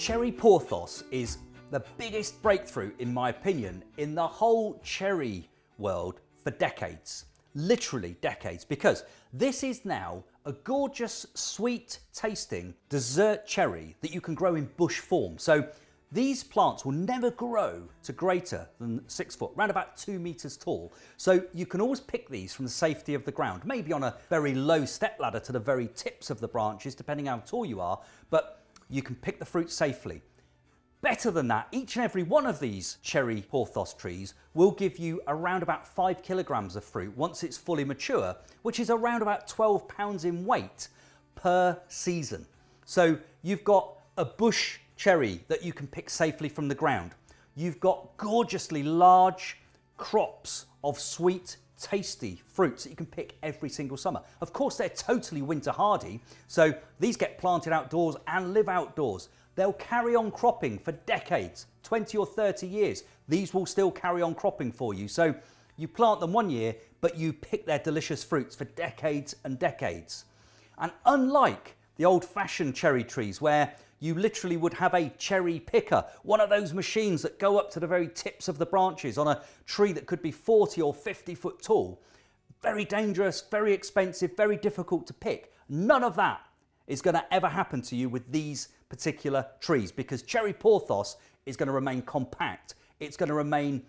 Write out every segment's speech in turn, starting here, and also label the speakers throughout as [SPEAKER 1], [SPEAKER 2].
[SPEAKER 1] Cherry Porthos is the biggest breakthrough, in my opinion, in the whole cherry world for decades. Literally decades, because this is now a gorgeous, sweet tasting dessert cherry that you can grow in bush form. So these plants will never grow to greater than 6 foot, around about 2 meters tall. So you can always pick these from the safety of the ground, maybe on a very low step ladder to the very tips of the branches, depending how tall you are, but you can pick the fruit safely. Better than that, each and every one of these cherry Porthos trees will give you around about 5 kilograms of fruit once it's fully mature, which is around about 12 pounds in weight per season. So you've got a bush cherry that you can pick safely from the ground. You've got gorgeously large crops of sweet, tasty fruits that you can pick every single summer. Of course, they're totally winter hardy, so these get planted outdoors and live outdoors. They'll carry on cropping for decades, 20 or 30 years. These will still carry on cropping for you. So you plant them one year, but you pick their delicious fruits for decades and decades. And unlike the old-fashioned cherry trees where you literally would have a cherry picker, one of those machines that go up to the very tips of the branches on a tree that could be 40 or 50 foot tall. Very dangerous, very expensive, very difficult to pick. None of that is going to ever happen to you with these particular trees, because cherry Porthos is going to remain compact. It's going to remain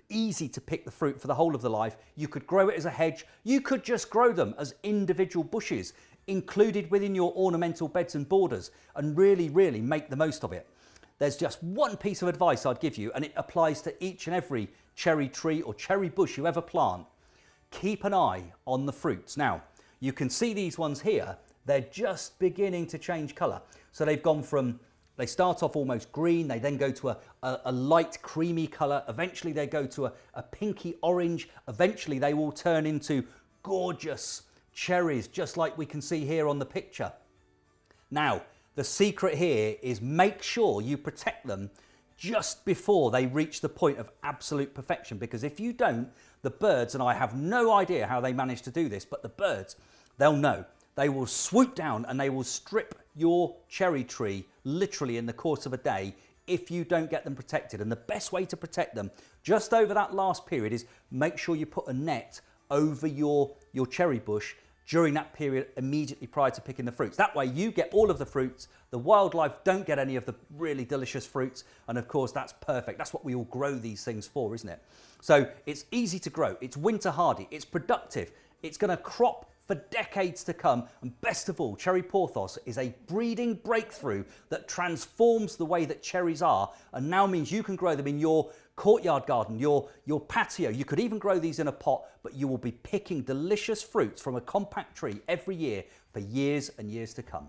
[SPEAKER 1] easy to pick the fruit for the whole of the life. You could grow it as a hedge. You could just grow them as individual bushes included within your ornamental beds and borders and really, really make the most of it. There's just one piece of advice I'd give you, and it applies to each and every cherry tree or cherry bush you ever plant. Keep an eye on the fruits. Now, you can see these ones here. They're just beginning to change colour. So they've gone from, they start off almost green, they then go to a light creamy colour, eventually they go to a pinky orange, eventually they will turn into gorgeous cherries, just like we can see here on the picture. Now, the secret here is make sure you protect them just before they reach the point of absolute perfection, because if you don't, the birds, and I have no idea how they manage to do this, but the birds, they'll know. They will swoop down and they will strip your cherry tree literally in the course of a day if you don't get them protected. And the best way to protect them just over that last period is make sure you put a net over your cherry bush during that period immediately prior to picking the fruits. That way you get all of the fruits, the wildlife don't get any of the really delicious fruits, and of course that's perfect. That's what we all grow these things for, isn't it? So it's easy to grow, it's winter hardy, it's productive, it's going to crop for decades to come, and best of all, cherry Porthos is a breeding breakthrough that transforms the way that cherries are, and now means you can grow them in your courtyard garden, your patio. You could even grow these in a pot, but you will be picking delicious fruits from a compact tree every year for years and years to come.